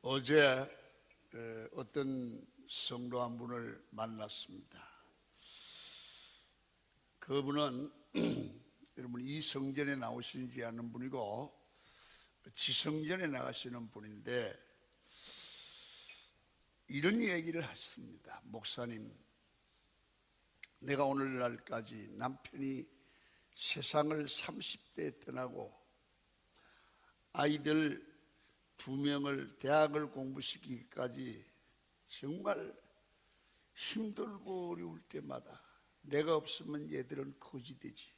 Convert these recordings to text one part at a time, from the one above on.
어제 어떤 성도 한 분을 만났습니다. 그분은 여러분 이 성전에 나오시지 않는 분이고 지성전에 나가시는 분인데 이런 얘기를 하십니다. 목사님, 내가 오늘날까지 남편이 세상을 30대에 떠나고 아이들 2명을 대학을 공부시키기까지 정말 힘들고 어려울 때마다 내가 없으면 얘들은 거지되지,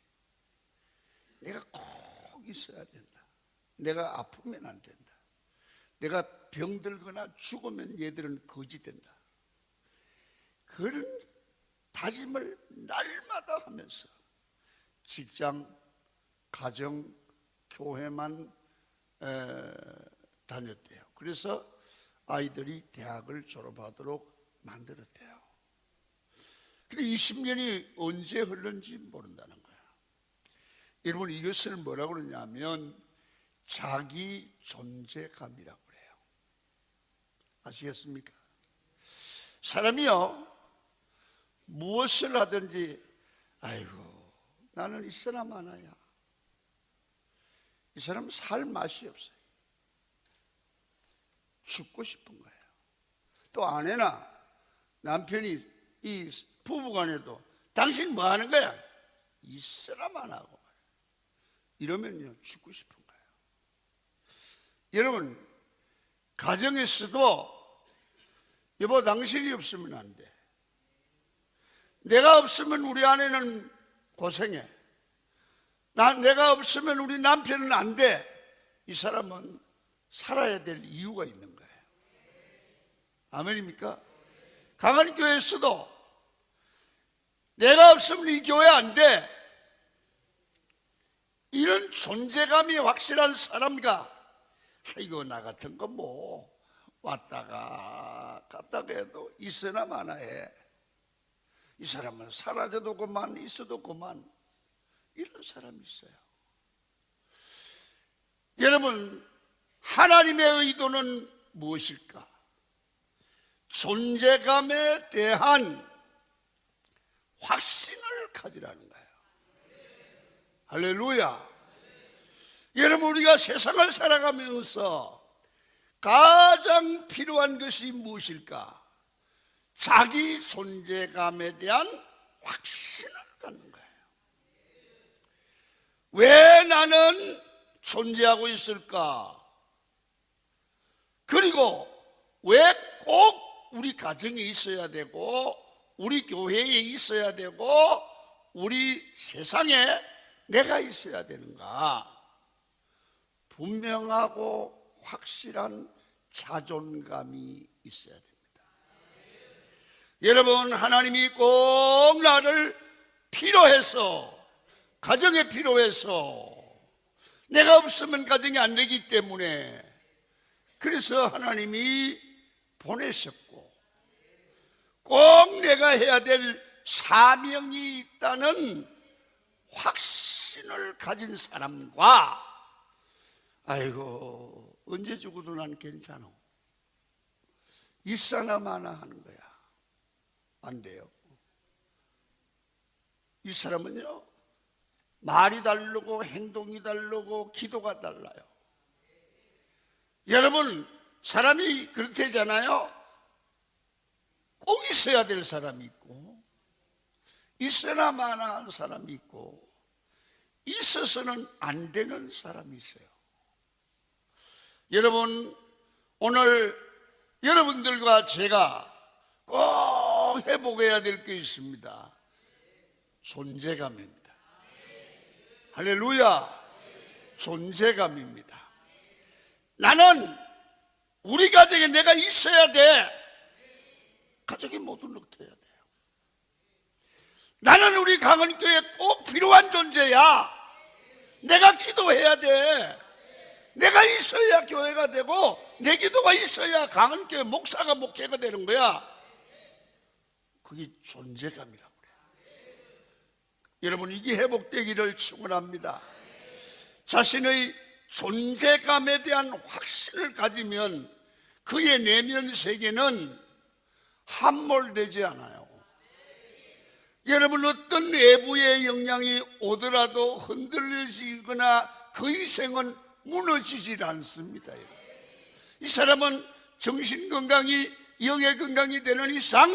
내가 꼭 있어야 된다, 내가 아프면 안 된다, 내가 병들거나 죽으면 얘들은 거지된다, 그런 다짐을 날마다 하면서 직장, 가정, 교회만 다녔대요. 그래서 아이들이 대학을 졸업하도록 만들었대요. 근데 20년이 언제 흘렀는지 모른다는 거야. 여러분, 이것을 뭐라고 그러냐면 자기 존재감이라고 그래요. 아시겠습니까? 사람이요, 무엇을 하든지 아이고 나는 있으나 마나야, 이 사람은 살 맛이 없어요. 죽고 싶은 거예요. 또 아내나 남편이 이 부부간에도 당신 뭐 하는 거야? 있으라만 하고 이러면요 죽고 싶은 거예요. 여러분, 가정에서도 여보 당신이 없으면 안 돼, 내가 없으면 우리 아내는 고생해, 내가 없으면 우리 남편은 안 돼, 이 사람은 살아야 될 이유가 있는 거예요. 아멘입니까? 강한 교회에서도 내가 없으면 이 교회 안 돼, 이런 존재감이 확실한 사람과 아이고 나 같은 거 뭐 왔다가 갔다가 해도 있으나 마나 해, 이 사람은 사라져도 그만 있어도 그만, 이런 사람이 있어요. 여러분, 하나님의 의도는 무엇일까? 존재감에 대한 확신을 가지라는 거예요. 할렐루야. 여러분, 우리가 세상을 살아가면서 가장 필요한 것이 무엇일까? 자기 존재감에 대한 확신을 갖는 거예요. 왜 나는 존재하고 있을까? 그리고 왜 꼭 우리 가정에 있어야 되고 우리 교회에 있어야 되고 우리 세상에 내가 있어야 되는가? 분명하고 확실한 자존감이 있어야 됩니다. 여러분, 하나님이 꼭 나를 필요해서, 가정에 필요해서, 내가 없으면 가정이 안 되기 때문에 그래서 하나님이 보내셨고 꼭 내가 해야 될 사명이 있다는 확신을 가진 사람과 아이고 언제 죽어도 난 괜찮아, 있으나 마나 하는 거야, 안 돼요. 이 사람은요 말이 다르고 행동이 다르고 기도가 달라요. 여러분, 사람이 그렇대잖아요. 꼭 있어야 될 사람이 있고 있으나 마나 한 사람이 있고 있어서는 안 되는 사람이 있어요. 여러분, 오늘 여러분들과 제가 꼭 회복해야 될 게 있습니다. 존재감입니다. 할렐루야. 존재감입니다. 나는 우리 가정에 내가 있어야 돼. 가족이 모두 넉해야 돼요. 나는 우리 강원교회에 꼭 필요한 존재야. 내가 기도해야 돼. 내가 있어야 교회가 되고 내 기도가 있어야 강원교회 목사가 목회가 되는 거야. 그게 존재감이라고 그래요. 여러분, 이게 회복되기를 축원합니다. 자신의 존재감에 대한 확신을 가지면 그의 내면 세계는 함몰되지 않아요. 여러분, 어떤 외부의 영향이 오더라도 흔들리거나 그 인생은 무너지질 않습니다. 이 사람은 정신건강이 영의 건강이 되는 이상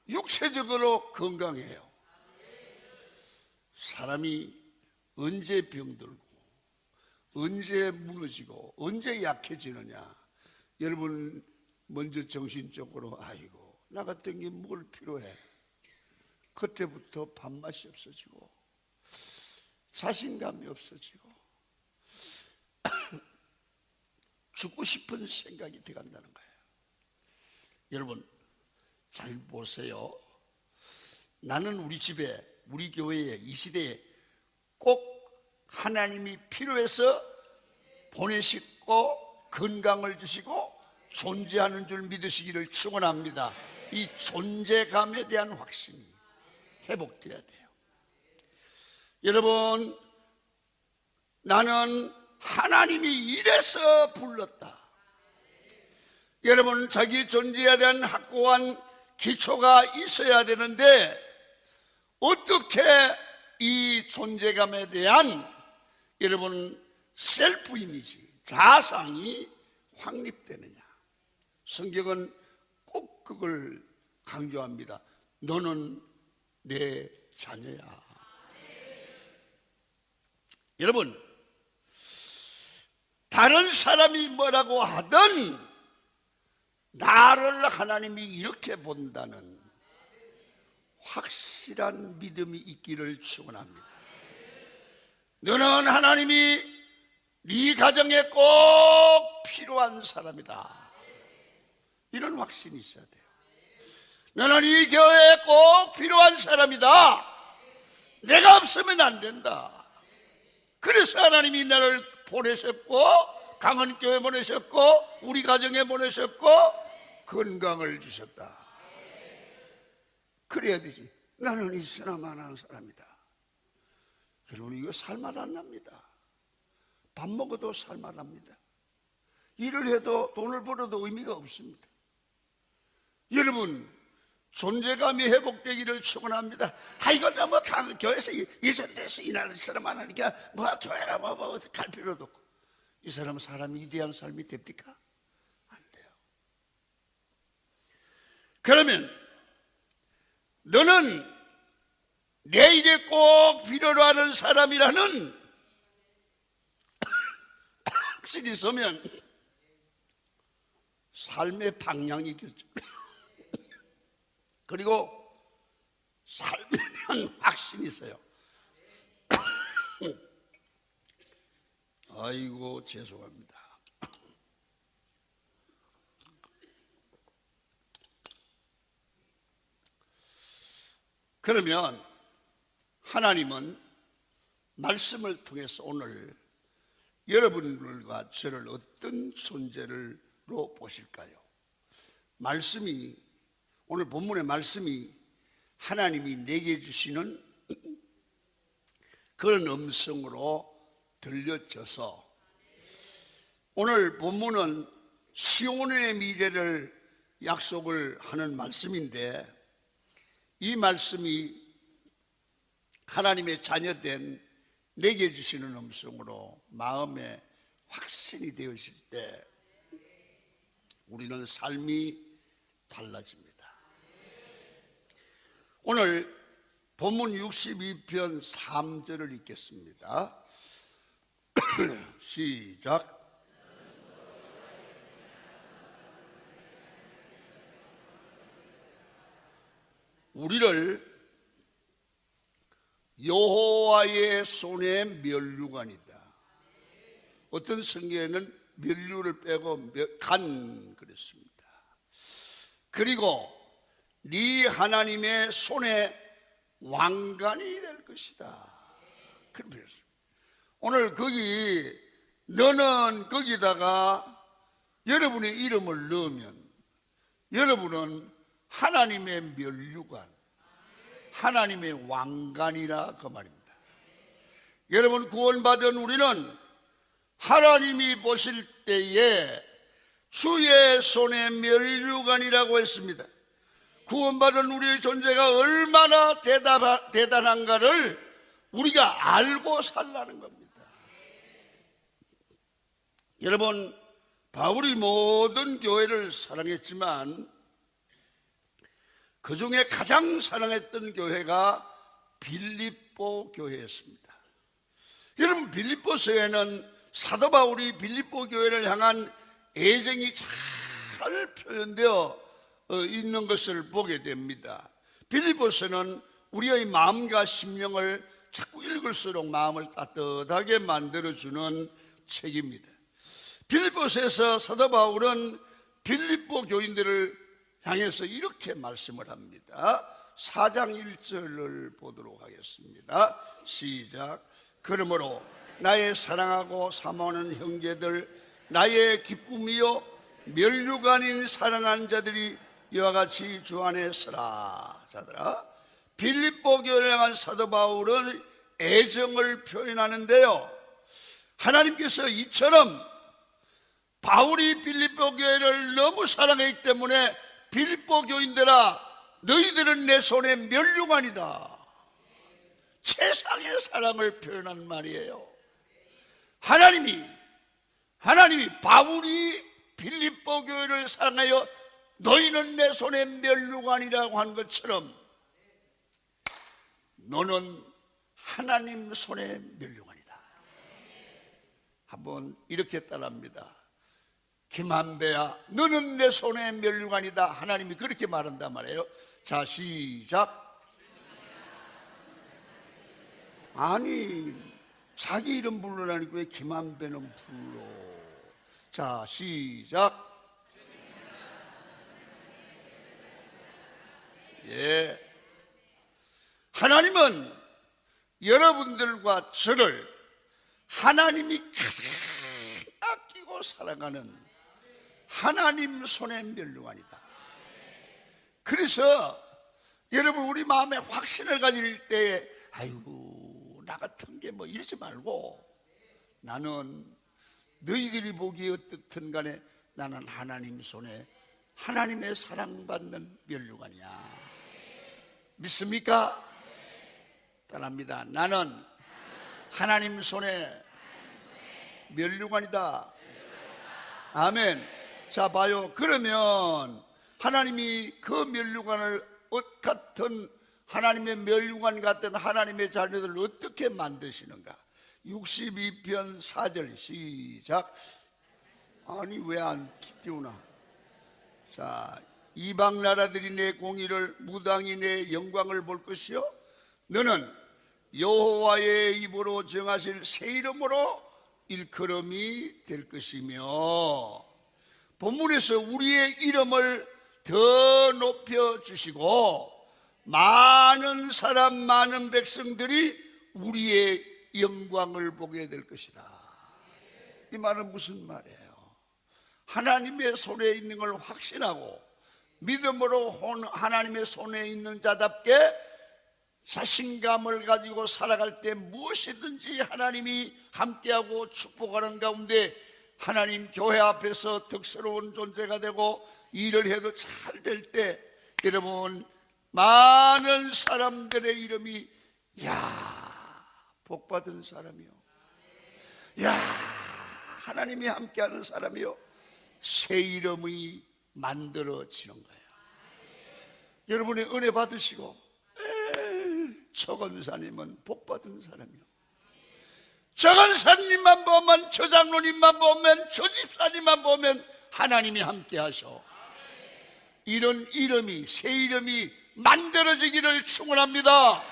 육체적으로 건강해요. 사람이 언제 병들고 언제 무너지고 언제 약해지느냐. 여러분, 먼저 정신적으로 아이고 나 같은 게 뭘 필요해. 그때부터 밥맛이 없어지고 자신감이 없어지고 죽고 싶은 생각이 들어간다는 거예요. 여러분 잘 보세요. 나는 우리 집에, 우리 교회에, 이 시대에 꼭 하나님이 필요해서 보내시고 건강을 주시고 존재하는 줄 믿으시기를 축원합니다. 이 존재감에 대한 확신이 회복돼야 돼요. 여러분, 나는 하나님이 이래서 불렀다. 여러분, 자기 존재에 대한 확고한 기초가 있어야 되는데 어떻게 이 존재감에 대한 여러분 셀프 이미지, 자상이 확립되느냐. 성경은 꼭 그걸 강조합니다. 너는 내 자녀야. 여러분, 다른 사람이 뭐라고 하든 나를 하나님이 이렇게 본다는 확실한 믿음이 있기를 축원합니다. 너는 하나님이 네 가정에 꼭 필요한 사람이다. 이런 확신이 있어야 돼요. 너는 이 교회에 꼭 필요한 사람이다. 내가 없으면 안 된다. 그래서 하나님이 나를 보내셨고 강원교회 보내셨고 우리 가정에 보내셨고 건강을 주셨다. 그래야 되지. 나는 있으나 마나한 사람이다. 여러분, 이거 살맛 안 납니다. 밥 먹어도 살맛 납니다. 일을 해도 돈을 벌어도 의미가 없습니다. 여러분, 존재감이 회복되기를 축원합니다. 이거 너무 교회에서 예전에서 일하는 사람 안 하니까 교회가 갈 필요도 없고. 이 사람은 사람이 위대한 삶이 됩니까? 안 돼요. 그러면 너는 내일에 꼭 필요로 하는 사람이라는 확실히 있으면 삶의 방향이 결정. 그리고 삶에 대한 확신이 있어요. 아이고 죄송합니다. 그러면 하나님은 말씀을 통해서 오늘 여러분들과 저를 어떤 존재로 보실까요? 말씀이, 오늘 본문의 말씀이 하나님이 내게 주시는 그런 음성으로 들려져서 오늘 본문은 시온의 미래를 약속을 하는 말씀인데 이 말씀이 하나님의 자녀된 내게 주시는 음성으로 마음에 확신이 되어질 때 우리는 삶이 달라집니다. 오늘 본문 62편 3절을 읽겠습니다. 시작. 우리를 여호와의 손에 면류관이다. 어떤 성경에는 면류를 빼고 간 그랬습니다. 그리고 네 하나님의 손에 왕관이 될 것이다. 그런 표현이었습니다. 오늘 거기 너는 거기다가 여러분의 이름을 넣으면 여러분은 하나님의 면류관, 하나님의 왕관이라 그 말입니다. 여러분, 구원받은 우리는 하나님이 보실 때에 주의 손에 면류관이라고 했습니다. 구원받은 우리의 존재가 얼마나 대단한가를 우리가 알고 살라는 겁니다. 여러분, 바울이 모든 교회를 사랑했지만 그 중에 가장 사랑했던 교회가 빌립보 교회였습니다. 여러분, 빌립보서에는 사도 바울이 빌립보 교회를 향한 애정이 잘 표현되어 있는 것을 보게 됩니다. 빌립보서는 우리의 마음과 심령을 자꾸 읽을수록 마음을 따뜻하게 만들어주는 책입니다. 빌립보서에서 사도 바울은 빌립보 교인들을 향해서 이렇게 말씀을 합니다. 4장 1절을 보도록 하겠습니다. 시작. 그러므로 나의 사랑하고 사모하는 형제들, 나의 기쁨이요 면류관인 사랑하는 자들이 이와 같이 주 안에 서라. 자들아, 빌립보 교회를 향한 사도 바울은 애정을 표현하는데요, 하나님께서 이처럼 바울이 빌립보 교회를 너무 사랑했기 때문에 빌립보 교인들아, 너희들은 내 손에 면류관이다. 최상의 사랑을 표현한 말이에요. 하나님이 바울이 빌립보 교회를 사랑하여 너희는 내 손에 면류관이라고 한 것처럼 너는 하나님 손에 면류관이다. 한번 이렇게 따라합니다. 김한배야, 너는 내 손에 면류관이다. 하나님이 그렇게 말한단 말이에요. 자, 시작. 아니, 자기 이름 부르라니까 왜 김한배는 불러? 자, 시작. 예, 하나님은 여러분들과 저를 하나님이 가장 아끼고 사랑하는 하나님 손에 면류관이다. 그래서 여러분, 우리 마음에 확신을 가질 때에 아이고 나 같은 게 뭐 이러지 말고, 나는 너희들이 보기에 어떻든 간에 나는 하나님 손에 하나님의 사랑받는 면류관이야. 믿습니까? 따라합니다. 나는 하나님 손에 면류관이다. 아멘. 자, 봐요. 그러면 하나님이 그 면류관을 같은 하나님의 면류관 같은 하나님의 자녀들을 어떻게 만드시는가? 62편 4절 시작. 아니, 왜 안 띄우나? 자, 이방 나라들이 내 공의를, 무당이 내 영광을 볼 것이요, 너는 여호와의 입으로 정하실 새 이름으로 일컬음이 될 것이며. 본문에서 우리의 이름을 더 높여주시고 많은 사람, 많은 백성들이 우리의 영광을 보게 될 것이다. 이 말은 무슨 말이에요? 하나님의 손에 있는 걸 확신하고 믿음으로 하나님의 손에 있는 자답게 자신감을 가지고 살아갈 때 무엇이든지 하나님이 함께하고 축복하는 가운데 하나님 교회 앞에서 덕스러운 존재가 되고 일을 해도 잘 될 때, 여러분, 많은 사람들의 이름이 야, 복받은 사람이요, 야, 하나님이 함께하는 사람이요, 새 이름이 만들어지는 거예요. 여러분의 은혜 받으시고, 저건사님은 복받은 사람이요, 저건사님만 보면, 저 장로님만 보면, 저 집사님만 보면 하나님이 함께 하셔. 이런 이름이, 새 이름이 만들어지기를 축원합니다.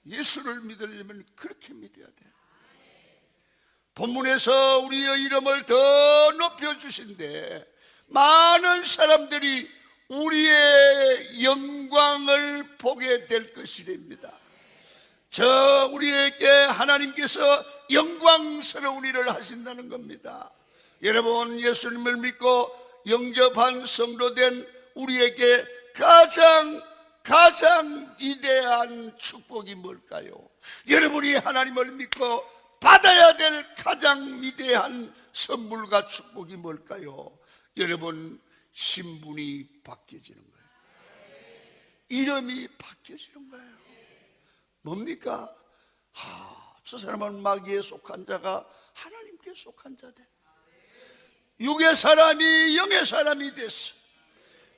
예수를 믿으려면 그렇게 믿어야 돼요. 본문에서 우리의 이름을 더 높여주신데 많은 사람들이 우리의 영광을 보게 될 것이랍니다. 저 우리에게 하나님께서 영광스러운 일을 하신다는 겁니다. 여러분, 예수님을 믿고 영접한 성도된 우리에게 가장 위대한 축복이 뭘까요? 여러분이 하나님을 믿고 받아야 될 가장 위대한 선물과 축복이 뭘까요? 여러분, 신분이 바뀌어지는 거예요. 이름이 바뀌어지는 거예요. 뭡니까? 저 사람은 마귀에 속한 자가 하나님께 속한 자들, 육의 사람이 영의 사람이 됐어.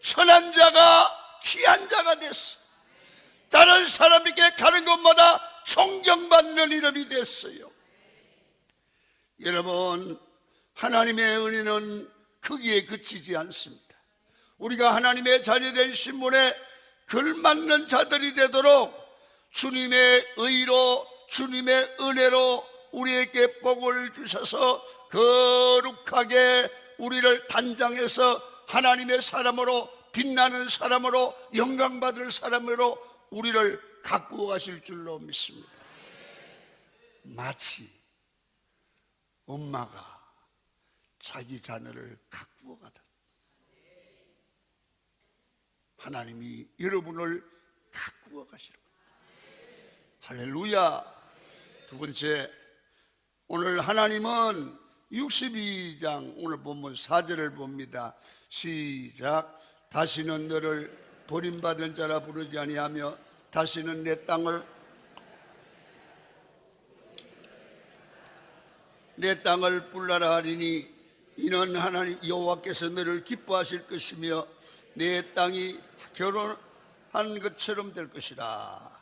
천한 자가 귀한 자가 됐어. 다른 사람에게 가는 곳마다 존경받는 이름이 됐어요. 여러분, 하나님의 은혜는 거기에 그치지 않습니다. 우리가 하나님의 자녀된 신분에 걸맞는 자들이 되도록 주님의 의로, 주님의 은혜로 우리에게 복을 주셔서 거룩하게 우리를 단장해서 하나님의 사람으로, 빛나는 사람으로, 영광받을 사람으로 우리를 가꾸어 가실 줄로 믿습니다. 마치 엄마가 자기 자녀를 가꾸어 가듯 하나님이 여러분을 가꾸어 가시는 거예요. 할렐루야. 두 번째, 오늘 하나님은 62장 오늘 본문 4절을 봅니다. 시작. 다시는 너를 버림받은 자라 부르지 아니하며 다시는 내 땅을 뿔라라 하리니 이는 하나님 여호와께서 너를 기뻐하실 것이며 내 땅이 결혼한 것처럼 될 것이라.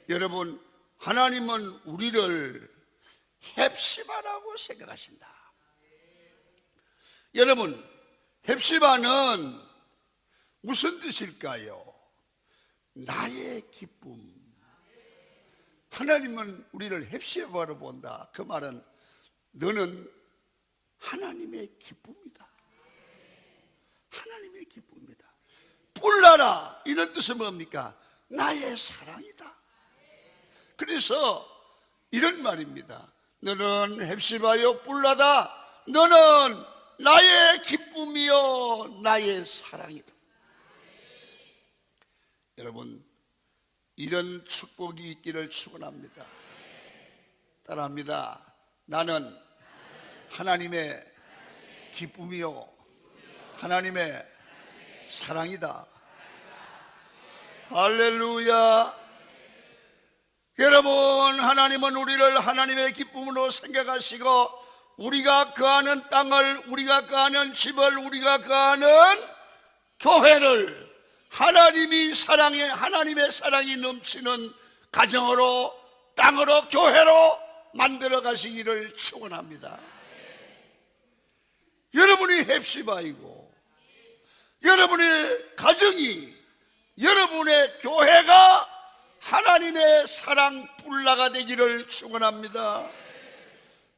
여러분, 하나님은 우리를 헵시바라고 생각하신다. 여러분, 헵시바는 무슨 뜻일까요? 나의 기쁨. 하나님은 우리를 헵시바로 본다. 그 말은 너는 하나님의 기쁨이다. 하나님의 기쁨이다. 뿔나라, 이런 뜻은 뭡니까? 나의 사랑이다. 그래서 이런 말입니다. 너는 헵시바여 뿔나다. 너는 나의 기쁨이요 나의 사랑이다. 여러분, 이런 축복이 있기를 축원합니다. 따라합니다. 나는 하나님의 기쁨이요 하나님의 사랑이다. 할렐루야. 여러분, 하나님은 우리를 하나님의 기쁨으로 생각하시고 우리가 거하는 땅을, 우리가 거하는 집을, 우리가 거하는 교회를 하나님이 사랑해, 하나님의 사랑이 넘치는 가정으로, 땅으로, 교회로 만들어 가시기를 축원합니다. 여러분이 헵시바이고 여러분의 가정이, 여러분의 교회가 하나님의 사랑 뿔라가 되기를 축원합니다.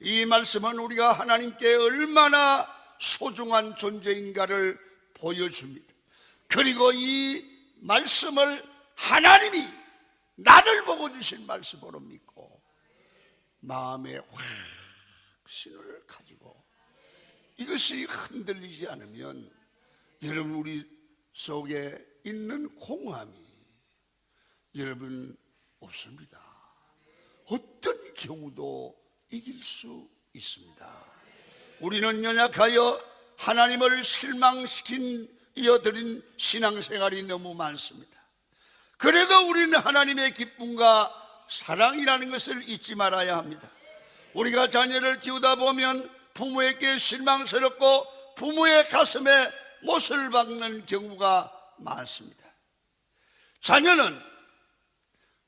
이 말씀은 우리가 하나님께 얼마나 소중한 존재인가를 보여줍니다. 그리고 이 말씀을 하나님이 나를 보고 주신 말씀으로 믿고 마음의 확신을 가지고 이것이 흔들리지 않으면 여러분, 우리 속에 있는 공허함이 여러분 없습니다. 어떤 경우도 이길 수 있습니다. 우리는 연약하여 하나님을 실망시킨 신앙생활이 너무 많습니다. 그래도 우리는 하나님의 기쁨과 사랑이라는 것을 잊지 말아야 합니다. 우리가 자녀를 키우다 보면 부모에게 실망스럽고 부모의 가슴에 못을 박는 경우가 많습니다. 자녀는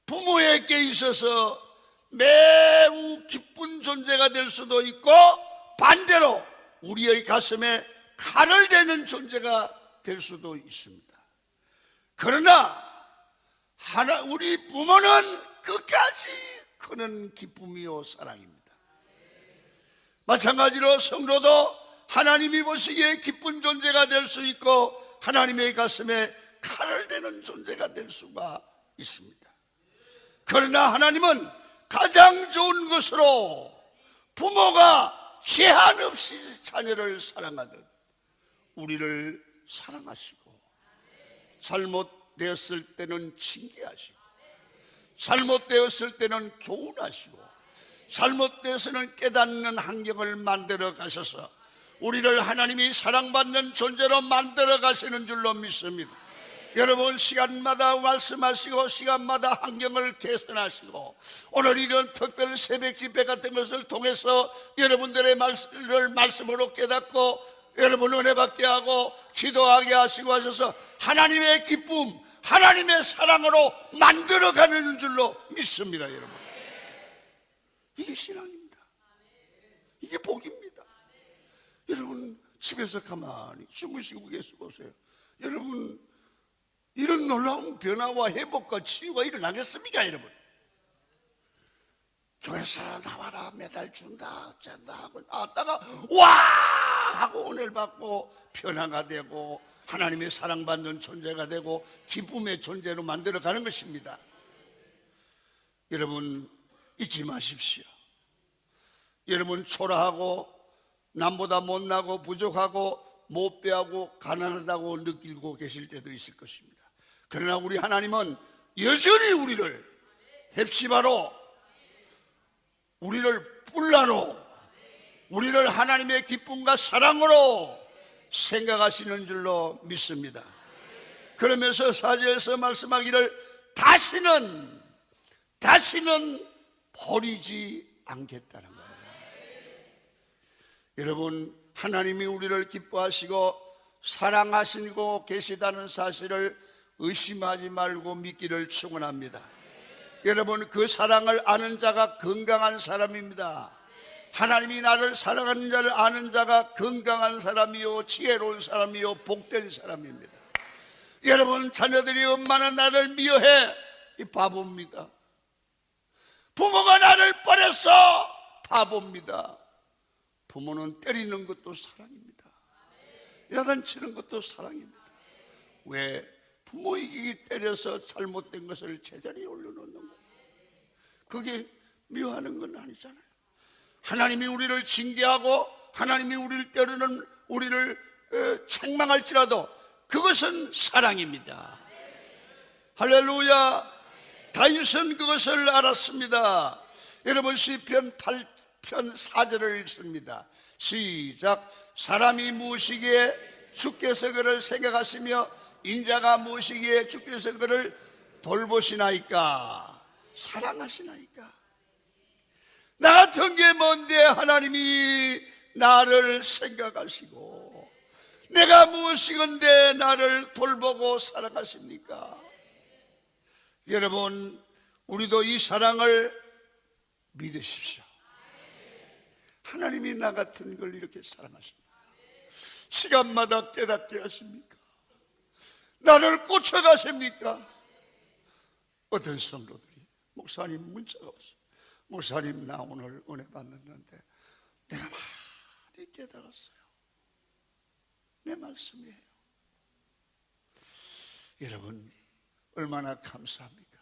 부모에게 있어서 매우 기쁜 존재가 될 수도 있고 반대로 우리의 가슴에 칼을 대는 존재가 될 수도 있습니다. 그러나 우리 부모는 끝까지 그는 기쁨이요 사랑입니다. 마찬가지로 성도도 하나님이 보시기에 기쁜 존재가 될 수 있고 하나님의 가슴에 칼을 대는 존재가 될 수가 있습니다. 그러나 하나님은 가장 좋은 것으로 부모가 제한 없이 자녀를 사랑하듯 우리를 사랑하시고 잘못되었을 때는 징계하시고 잘못되었을 때는 교훈하시고 잘못돼서는 깨닫는 환경을 만들어 가셔서 우리를 하나님이 사랑받는 존재로 만들어 가시는 줄로 믿습니다. 여러분, 시간마다 말씀하시고 시간마다 환경을 개선하시고 오늘 이런 특별 새벽 집회 같은 것을 통해서 여러분들의 말씀으로 깨닫고 여러분 은혜 받게 하고 기도하게 하시고 하셔서 하나님의 기쁨, 하나님의 사랑으로 만들어가는 줄로 믿습니다. 여러분, 이게 신앙입니다. 이게 복입니다. 여러분, 집에서 가만히 주무시고 계시보세요. 여러분, 이런 놀라운 변화와 회복과 치유가 일어나겠습니까? 여러분, 교회에서 나와라 매달 준다 어쩐다 하고 나왔다가 와 하고 은혜를 받고 변화가 되고 하나님의 사랑받는 존재가 되고 기쁨의 존재로 만들어가는 것입니다. 여러분, 잊지 마십시오. 여러분, 초라하고 남보다 못나고 부족하고 못배하고 가난하다고 느끼고 계실 때도 있을 것입니다. 그러나 우리 하나님은 여전히 우리를 헵시바로, 우리를 뿔라로, 우리를 하나님의 기쁨과 사랑으로 생각하시는 줄로 믿습니다. 그러면서 4절에서 말씀하기를 다시는 버리지 않겠다는 거예요. 여러분, 하나님이 우리를 기뻐하시고 사랑하시고 계시다는 사실을 의심하지 말고 믿기를 축원합니다. 여러분, 그 사랑을 아는 자가 건강한 사람입니다. 하나님이 나를 사랑하는 자를 아는 자가 건강한 사람이요 지혜로운 사람이요 복된 사람입니다. 여러분, 자녀들이 엄마는 나를 미워해, 이 바보입니다. 부모가 나를 버렸어, 바보입니다. 부모는 때리는 것도 사랑입니다. 야단치는 것도 사랑입니다. 왜? 부모에게 때려서 잘못된 것을 제자리에 올려놓는 거예요. 그게 미워하는 건 아니잖아요. 하나님이 우리를 징계하고 하나님이 우리를 때리는 우리를 책망할지라도 그것은 사랑입니다. 할렐루야. 다윗은 그것을 알았습니다. 여러분, 시편 8편 4절을 읽습니다. 시작. 사람이 무엇이기에 주께서 그를 생각하시며 인자가 무엇이기에 주께서 그를 돌보시나이까. 사랑하시나이까. 나 같은 게 뭔데 하나님이 나를 생각하시고 내가 무엇이건데 나를 돌보고 사랑하십니까? 여러분, 우리도 이 사랑을 믿으십시오. 하나님이 나 같은 걸 이렇게 사랑하십니다. 시간마다 깨닫게 하십니까? 나를 꽂혀가십니까? 어떤 성도들이 목사님 문자가 왔어요. 목사님, 나 오늘 은혜 받는데 내가 많이 깨달았어요. 내 말씀이에요. 여러분, 얼마나 감사합니까?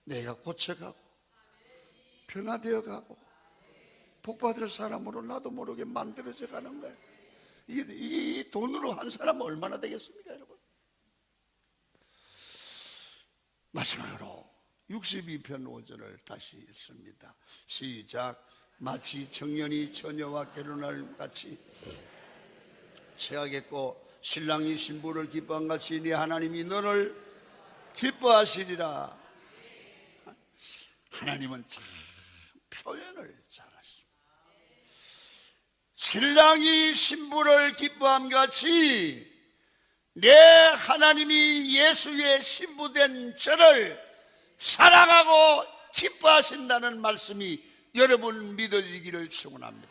내가 고쳐가고 변화되어 가고 복받을 사람으로 나도 모르게 만들어져 가는 거예요. 이 돈으로 한 사람은 얼마나 되겠습니까, 여러분? 마지막으로 62편 5절을 다시 읽습니다. 시작. 마치 청년이 처녀와 결혼할 같이 체하겠고 신랑이 신부를 기뻐한 같이 네 하나님이 너를 기뻐하시리라. 하나님은 참 표현을 잘하십니다. 신랑이 신부를 기뻐함 같이 내 하나님이 예수의 신부된 저를 사랑하고 기뻐하신다는 말씀이 여러분 믿어지기를 축원합니다.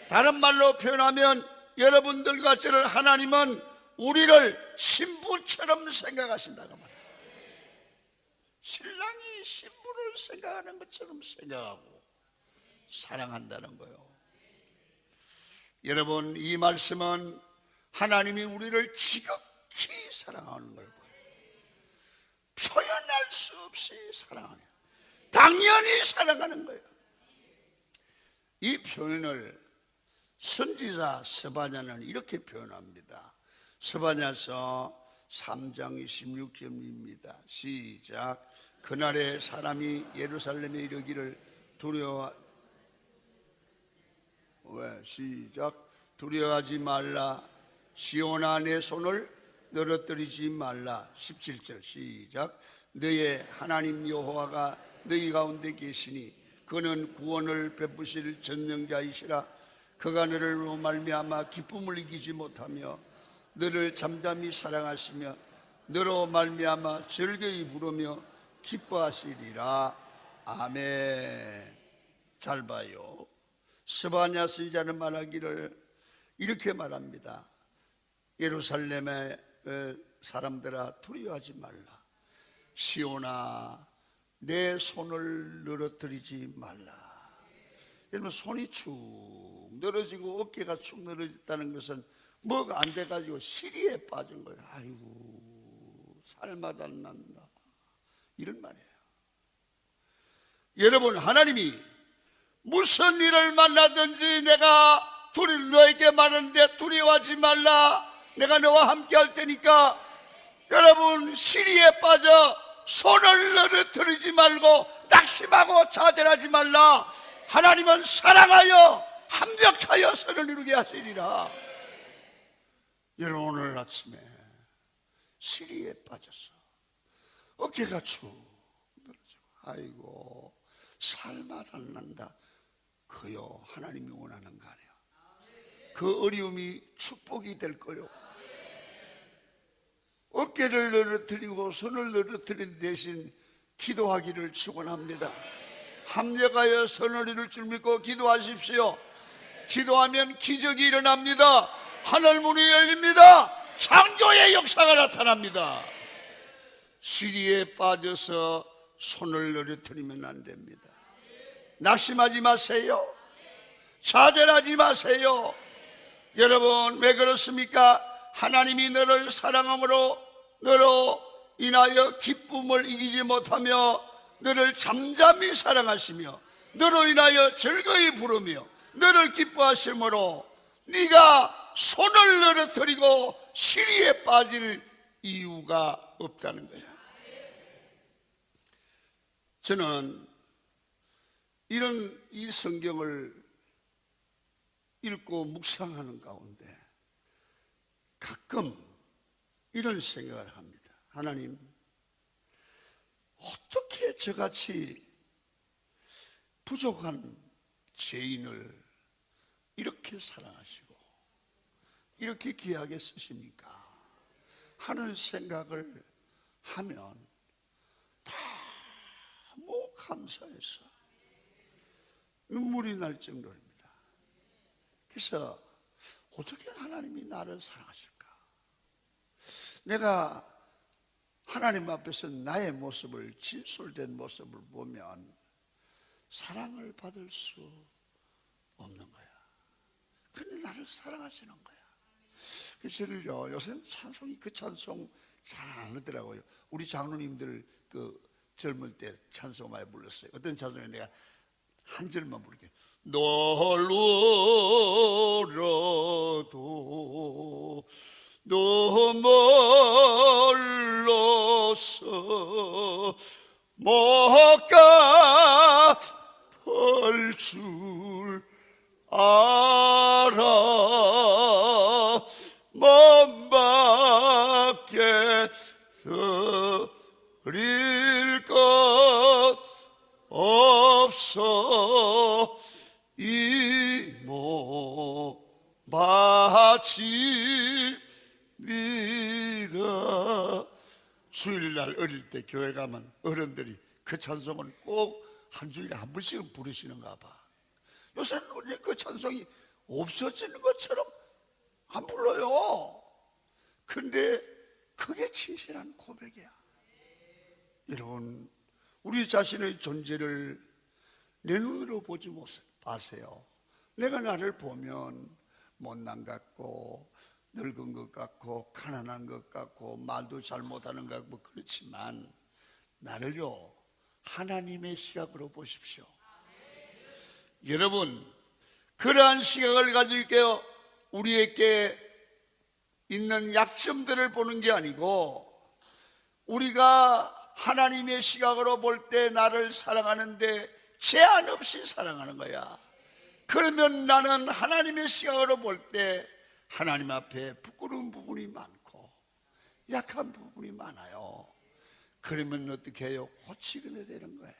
다른 말로 표현하면 여러분들과 저를 하나님은 우리를 신부처럼 생각하신다고 말해요. 신랑이 신부를 생각하는 것처럼 생각하고 사랑한다는 거예요. 여러분, 이 말씀은 하나님이 우리를 지극히 사랑하는 걸 보여요. 표현할 수 없이 사랑하는, 당연히 사랑하는 거예요. 이 표현을 선지자 스바냐는 이렇게 표현합니다. 스바냐서 3장 26절입니다. 시작. 그날에 사람이 예루살렘에 이르기를 왜? 시작. 두려워하지 말라. 시온아 내 손을 늘어뜨리지 말라. 17절 시작. 너의 하나님 여호와가 너희 가운데 계시니 그는 구원을 베푸실 전능자이시라. 그가 너를 말미암아 기쁨을 이기지 못하며 너를 잠잠히 사랑하시며 너로 말미암아 즐거이 부르며 기뻐하시리라. 아멘. 잘 봐요. 스바냐 선지자는 말하기를 이렇게 말합니다. 예루살렘의 사람들아 두려워하지 말라. 시온아 내 손을 늘어뜨리지 말라. 여러분, 손이 축 늘어지고 어깨가 축 늘어졌다는 것은 뭐가 안 돼가지고 시리에 빠진 거예요. 아이고 살맛 안 난다, 이런 말이에요. 여러분, 하나님이 무슨 일을 만나든지 내가 너에게 말하는데 두려워하지 말라. 내가 너와 함께 할 테니까. 여러분, 시리에 빠져 손을 늘어뜨리지 말고 낙심하고 좌절하지 말라. 하나님은 사랑하여 합력하여 선을 이루게 하시리라. 여러분, 오늘 아침에 시리에 빠져서 어깨가 축 늘어지고 아이고 살맛 안 난다, 그요 하나님이 원하는 거 아니에요. 그 어려움이 축복이 될 거요. 어깨를 늘어뜨리고 손을 늘어뜨린 대신 기도하기를 축원합니다. 합력하여 선을 이룰 줄 믿고 기도하십시오. 기도하면 기적이 일어납니다. 하늘 문이 열립니다. 창조의 역사가 나타납니다. 시리에 빠져서 손을 늘어뜨리면 안 됩니다. 낙심하지 마세요. 좌절하지 마세요. 여러분, 왜 그렇습니까? 하나님이 너를 사랑함으로 너로 인하여 기쁨을 이기지 못하며 너를 잠잠히 사랑하시며 너로 인하여 즐거이 부르며 너를 기뻐하심으로 네가 손을 늘어뜨리고 시리에 빠질 이유가 없다는 거야. 저는 이 성경을 읽고 묵상하는 가운데 가끔 이런 생각을 합니다. 하나님, 어떻게 저같이 부족한 죄인을 이렇게 사랑하시고 이렇게 귀하게 쓰십니까? 하는 생각을 하면 너무 감사해서 눈물이 날 정도입니다. 그래서 어떻게 하나님이 나를 사랑하실까? 내가 하나님 앞에서 나의 모습을, 진솔된 모습을 보면 사랑을 받을 수 없는 거야. 근데 나를 사랑하시는 거야. 그래서 저를요, 요새는 찬송이 그 찬송 잘 안 하더라고요. 우리 장로님들 그 젊을 때 찬송 많이 불렀어요. 어떤 찬송에 내가 한 절만 부를게요. 널 울어도 너 멀러서 못 갚을 줄 알아. 먼 밖에 드릴 것 없어 이모 바치리라. 주일날 어릴 때 교회 가면 어른들이 그 찬송을 꼭 한 주일에 한 번씩은 부르시는가 봐. 요새는 그 찬송이 없어지는 것처럼 안 불러요. 근데 그게 진실한 고백이야. 여러분, 우리 자신의 존재를 내 눈으로 보지 마세요. 내가 나를 보면 못난 것 같고 늙은 것 같고 가난한 것 같고 말도 잘못하는 것 같고 그렇지만 나를요 하나님의 시각으로 보십시오. 여러분, 그러한 시각을 가질게요. 우리에게 있는 약점들을 보는 게 아니고 우리가 하나님의 시각으로 볼 때 나를 사랑하는데 제한 없이 사랑하는 거야. 그러면 나는 하나님의 시각으로 볼 때 하나님 앞에 부끄러운 부분이 많고 약한 부분이 많아요. 그러면 어떻게 해요? 고치게 되는 거예요.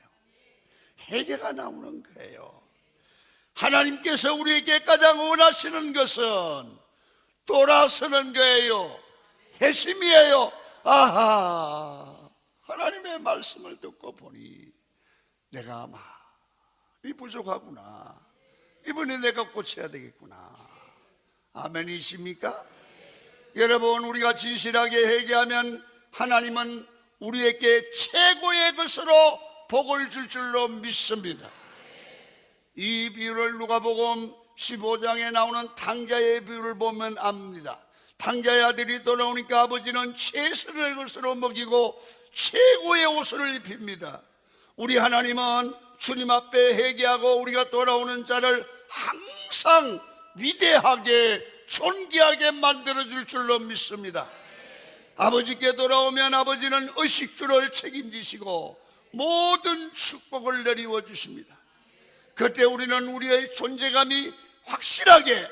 회개가 나오는 거예요. 하나님께서 우리에게 가장 원하시는 것은 돌아서는 거예요. 회심이에요. 아하, 하나님의 말씀을 듣고 보니 내가 많이 부족하구나. 이번에 내가 고쳐야 되겠구나. 아멘이십니까? 여러분, 우리가 진실하게 회개하면 하나님은 우리에게 최고의 것으로 복을 줄 줄로 믿습니다. 이 비유를 누가복음 15장에 나오는 탕자의 비유를 보면 압니다. 탕자의 아들이 돌아오니까 아버지는 최선의 것으로 먹이고 최고의 옷을 입힙니다. 우리 하나님은 주님 앞에 회개하고 우리가 돌아오는 자를 항상 위대하게 존귀하게 만들어줄 줄로 믿습니다. 아버지께 돌아오면 아버지는 의식주를 책임지시고 모든 축복을 내리워 주십니다. 그때 우리는 우리의 존재감이 확실하게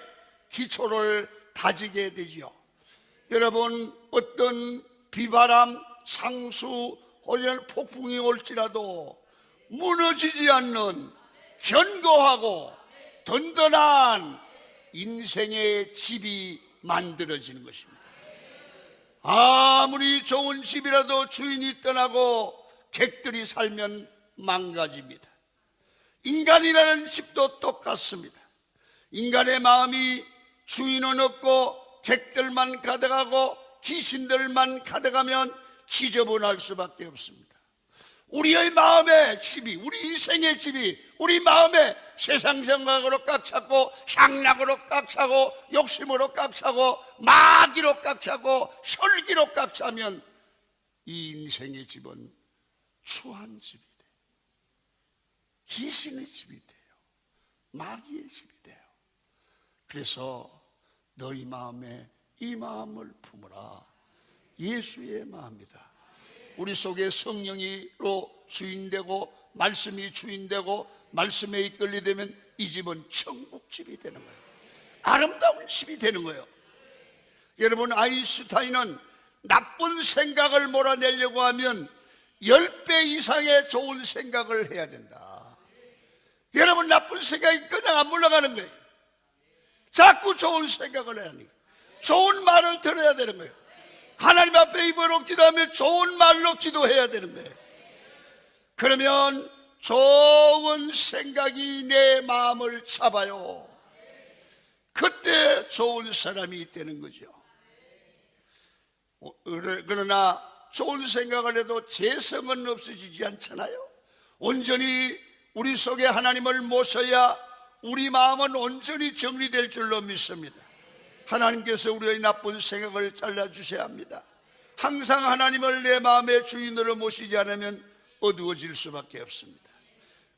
기초를 다지게 되지요. 여러분, 어떤 비바람, 상수, 혹은 폭풍이 올지라도 무너지지 않는 견고하고 든든한 인생의 집이 만들어지는 것입니다. 아무리 좋은 집이라도 주인이 떠나고 객들이 살면 망가집니다. 인간이라는 집도 똑같습니다. 인간의 마음이 주인은 없고 객들만 가득하고 귀신들만 가득하면 지저분할 수밖에 없습니다. 우리의 마음의 집이, 우리 인생의 집이 우리 마음에 세상 생각으로 꽉 찼고 향락으로 꽉 차고 욕심으로 꽉 차고 마귀로 꽉 차고 혈기로 꽉 차면 이 인생의 집은 추한 집이 돼요. 귀신의 집이 돼요. 마귀의 집이 돼요. 그래서 너희 마음에 이 마음을 품으라. 예수의 마음이다. 우리 속에 성령이로 주인되고 말씀이 주인되고 말씀에 이끌리 되면 이 집은 천국집이 되는 거예요. 아름다운 집이 되는 거예요. 여러분, 아인슈타인은 나쁜 생각을 몰아내려고 하면 10배 이상의 좋은 생각을 해야 된다. 여러분, 나쁜 생각이 그냥 안 물러가는 거예요. 자꾸 좋은 생각을 해야 합니다. 좋은 말을 들어야 되는 거예요. 하나님 앞에 입으로 기도하면 좋은 말로 기도해야 되는 거예요. 그러면 좋은 생각이 내 마음을 잡아요. 그때 좋은 사람이 되는 거죠. 그러나 좋은 생각을 해도 재성은 없어지지 않잖아요. 온전히 우리 속에 하나님을 모셔야 우리 마음은 온전히 정리될 줄로 믿습니다. 하나님께서 우리의 나쁜 생각을 잘라주셔야 합니다. 항상 하나님을 내 마음의 주인으로 모시지 않으면 어두워질 수밖에 없습니다.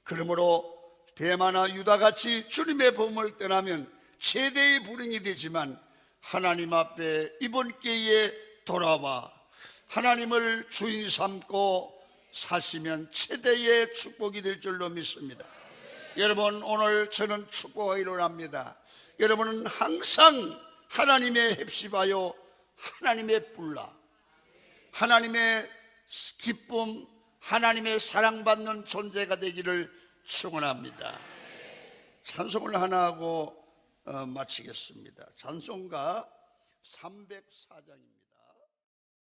그러므로 대마나 유다같이 주님의 법을 떠나면 최대의 불행이 되지만 하나님 앞에 이번 기회에 돌아와 하나님을 주인 삼고 사시면 최대의 축복이 될 줄로 믿습니다. 여러분, 오늘 저는 축복하기로 합니다. 여러분은 항상 하나님의 heb시바요, 하나님의 불나, 하나님의 기쁨, 하나님의 사랑받는 존재가 되기를 축원합니다. 찬송을 하나 하고 마치겠습니다. 찬송가 304장입니다.